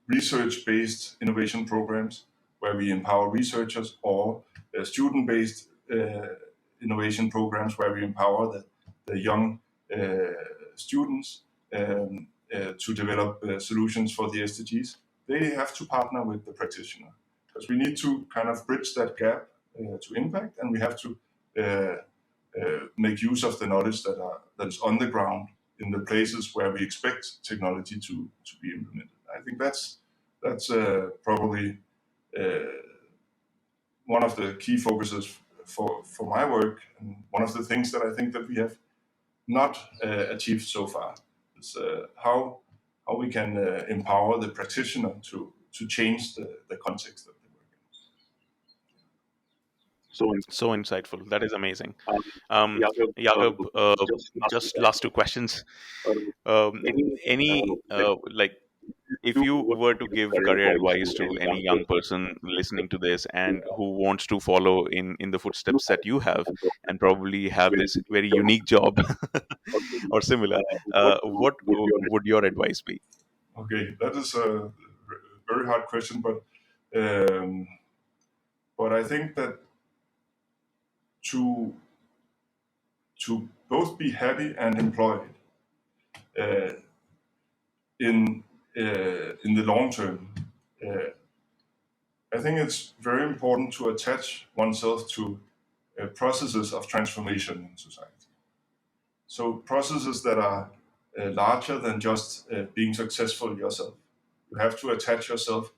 research-based innovation programs where we empower researchers, or student-based innovation programs where we empower the young students to develop solutions for the SDGs, they have to partner with the practitioner, because we need to kind of bridge that gap to impact, and we have to make use of the knowledge that's on the ground in the places where we expect technology to be implemented. I think that's probably one of the key focuses for my work, and one of the things that I think that we have not achieved so far is how we can empower the practitioner to change the context that they work in. So insightful. That is amazing. Jakob, Jakob, just just last two questions. Any like, if you were to give career advice to any young person listening to this and who wants to follow in the footsteps that you have, and probably have this very unique job or similar, what would your advice be? Okay, that is a very hard question, but I think that to both be happy and employed in the long term, I think it's very important to attach oneself to processes of transformation in society. So processes that are larger than just being successful yourself. You have to attach yourself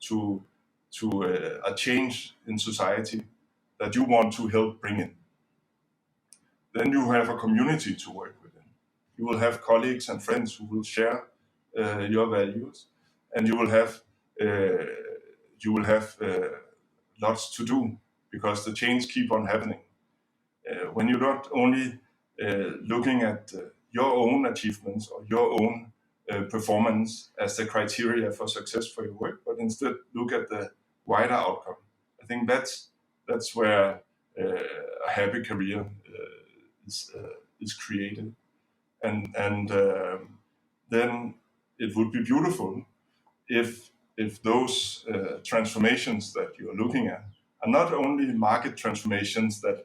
to a change in society that you want to help bring in. Then you have a community to work within. You will have colleagues and friends who will share your values, and you will have lots to do, because the change keep on happening. When you're not only looking at your own achievements or your own performance as the criteria for success for your work, but instead look at the wider outcome. I think that's where a happy career is created, and then it would be beautiful if if those transformations that you're looking at are not only market transformations that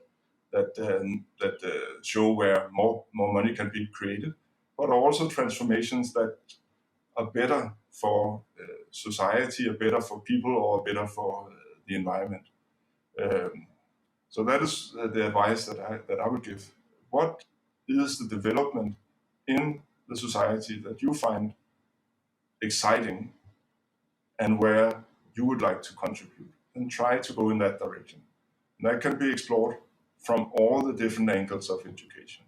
show where more money can be created, but also transformations that are better for society, are better for people, or better for the environment. Um, so that is the advice that I would give. What is the development in the society that you find exciting and where you would like to contribute? And try to go in that direction. And that can be explored from all the different angles of education.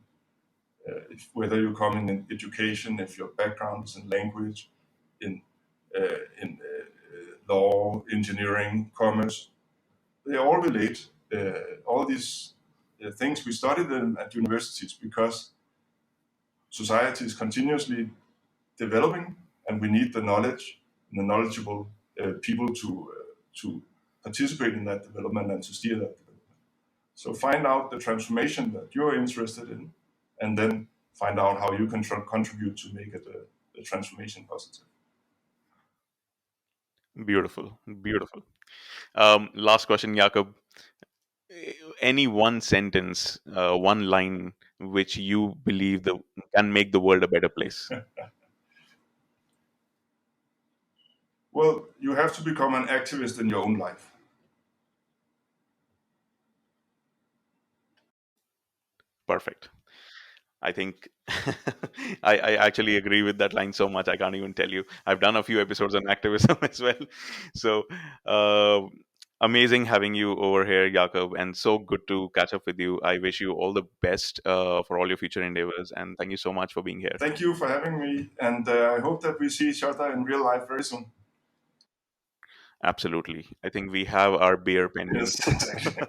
Whether you come in education, if your background is in language, in law, engineering, commerce, they all relate. All these things we study them at universities because society is continuously developing, and we need the knowledge and the knowledgeable people to participate in that development and to steer that development. So find out the transformation that you're interested in, and then find out how you can contribute to make it the transformation positive. Beautiful, beautiful. Last question, Jakob. Any one sentence, one line which you believe can make the world a better place? Well, you have to become an activist in your own life. Perfect. I think I actually agree with that line so much. I can't even tell you. I've done a few episodes on activism as well. So uh, amazing having you over here, Jakob, and so good to catch up with you. I wish you all the best for all your future endeavors, and thank you so much for being here. Thank you for having me, and I hope that we see each other in real life very soon. Absolutely. I think we have our beer pending. Yes, exactly.